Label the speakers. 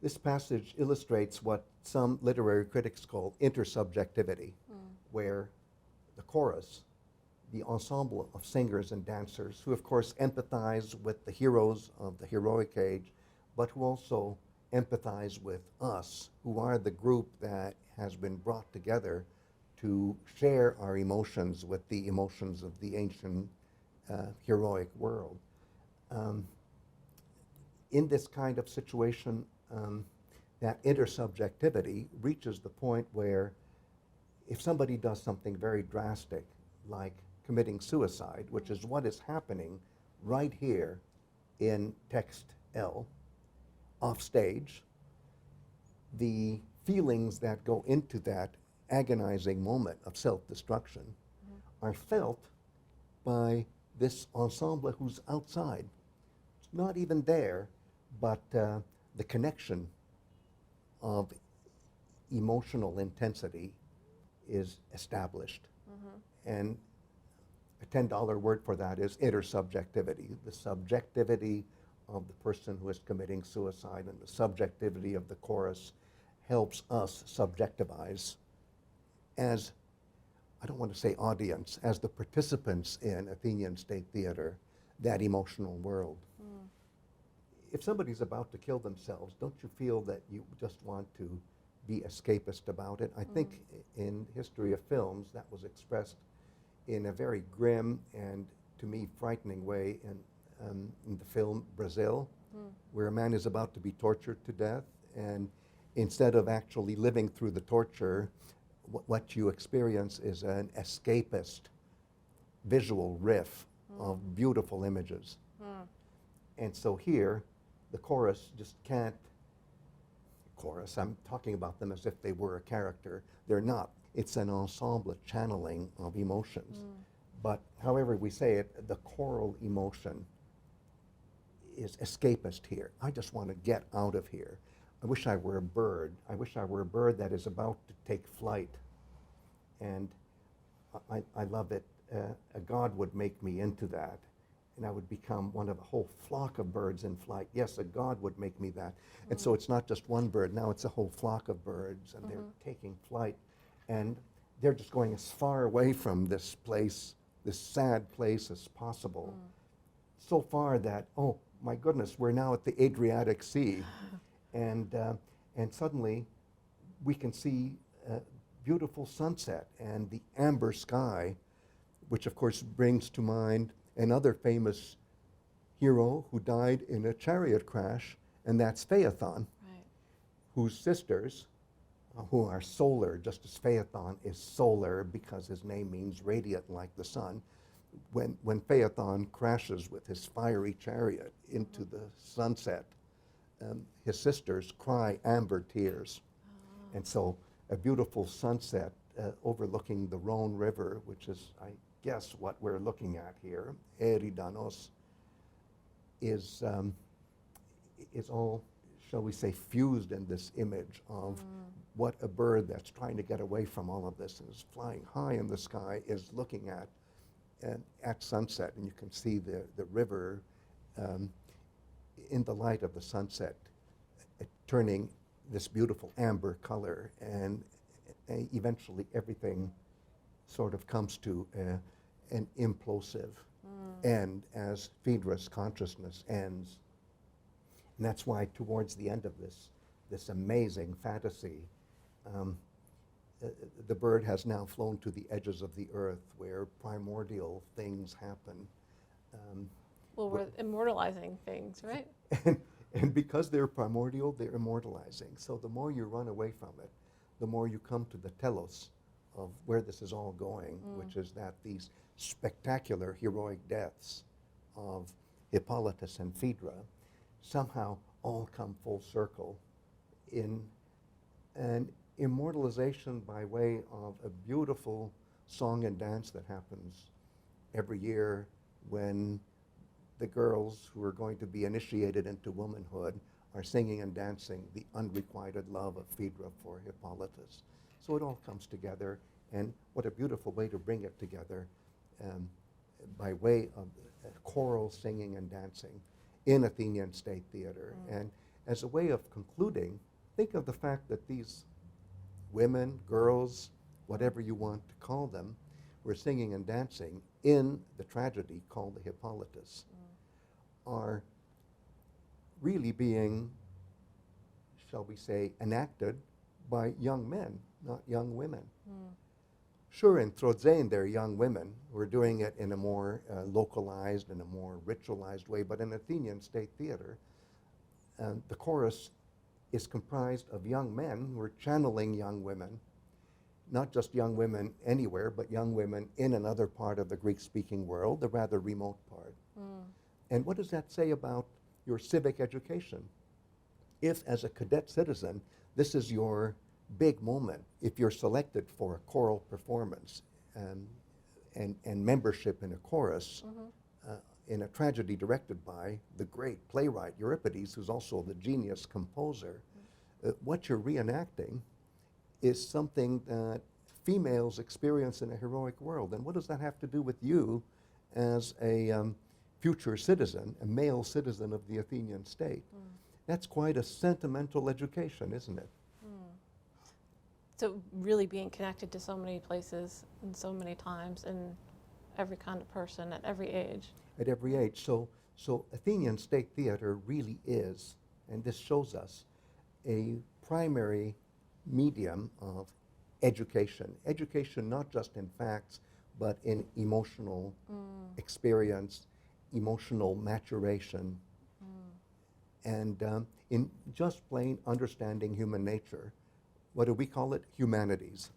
Speaker 1: This passage illustrates what some literary critics call intersubjectivity, where the chorus, the ensemble of singers and dancers, who of course empathize with the heroes of the heroic age, but who also empathize with us, who are the group that has been brought together to share our emotions with the emotions of the ancient heroic world. In this kind of situation, that intersubjectivity reaches the point where if somebody does something very drastic, like committing suicide, which is what is happening right here in text L, off stage, the feelings that go into that agonizing moment of self-destruction are felt by this ensemble who's outside. It's not even there, but the connection of emotional intensity is established. And a $10 word for that is intersubjectivity, the subjectivity of the person who is committing suicide and the subjectivity of the chorus helps us subjectivize as, I don't want to say audience, as the participants in Athenian State Theater, that emotional world. If somebody's about to kill themselves, don't you feel that you just want to be escapist about it? I think in history of films that was expressed in a very grim and, to me, frightening way in the film Brazil, where a man is about to be tortured to death, and instead of actually living through the torture, what you experience is an escapist visual riff of beautiful images. And so here, the chorus just can't, chorus, I'm talking about them as if they were a character. They're not. It's an ensemble channeling of emotions. But however we say it, the choral emotion is escapist here. I just want to get out of here. I wish I were a bird. I wish I were a bird that is about to take flight. And I love it. A god would make me into that, and I would become one of a whole flock of birds in flight. Yes, a god would make me that. And so it's not just one bird. Now it's a whole flock of birds, and they're taking flight. And they're just going as far away from this place, this sad place, as possible. So far that, oh my goodness, we're now at the Adriatic Sea. And suddenly we can see a beautiful sunset and the amber sky, which of course brings to mind another famous hero who died in a chariot crash, and that's Phaethon, whose sisters, who are solar, just as Phaethon is solar because his name means radiant like the sun. When Phaethon crashes with his fiery chariot into the sunset, his sisters cry amber tears. And so a beautiful sunset overlooking the Rhone River, which is, I guess, what we're looking at here, Eridanos, is all, shall we say, fused in this image of what a bird that's trying to get away from all of this and is flying high in the sky is looking at sunset. And you can see the river in the light of the sunset turning this beautiful amber color, and eventually everything sort of comes to an implosive end as Phaedra's consciousness ends. And that's why towards the end of this amazing fantasy, the bird has now flown to the edges of the earth where primordial things happen.
Speaker 2: Well, we're immortalizing things, right?
Speaker 1: And because they're primordial, they're immortalizing. So the more you run away from it, the more you come to the telos of where this is all going, which is that these spectacular heroic deaths of Hippolytus and Phaedra somehow all come full circle in an immortalization by way of a beautiful song and dance that happens every year when the girls who are going to be initiated into womanhood are singing and dancing the unrequited love of Phaedra for Hippolytus. So it all comes together, and what a beautiful way to bring it together by way of choral singing and dancing in Athenian State Theater. as a way of concluding, think of the fact that these women, girls, whatever you want to call them, were singing and dancing in the tragedy called the Hippolytus, are really being, shall we say, enacted by young men, not young women. Sure, in Trozein, they're young women who are doing it in a more localized and a more ritualized way, but in Athenian State Theater, the chorus is comprised of young men who are channeling young women, not just young women anywhere, but young women in another part of the Greek-speaking world, the rather remote part. And what does that say about your civic education? If, as a cadet citizen, this is your big moment, if you're selected for a choral performance and membership in a chorus, in a tragedy directed by the great playwright Euripides, who's also the genius composer, what you're reenacting is something that females experience in a heroic world. And what does that have to do with you as a future citizen, a male citizen of the Athenian state? That's quite a sentimental education, isn't it?
Speaker 2: So really being connected to so many places and so many times and every kind of person at every age.
Speaker 1: At every age. So Athenian State Theater really is, and this shows us, a primary medium of education. Education not just in facts, but in emotional experience, emotional maturation, and in just plain understanding human nature. What do we call it? Humanities.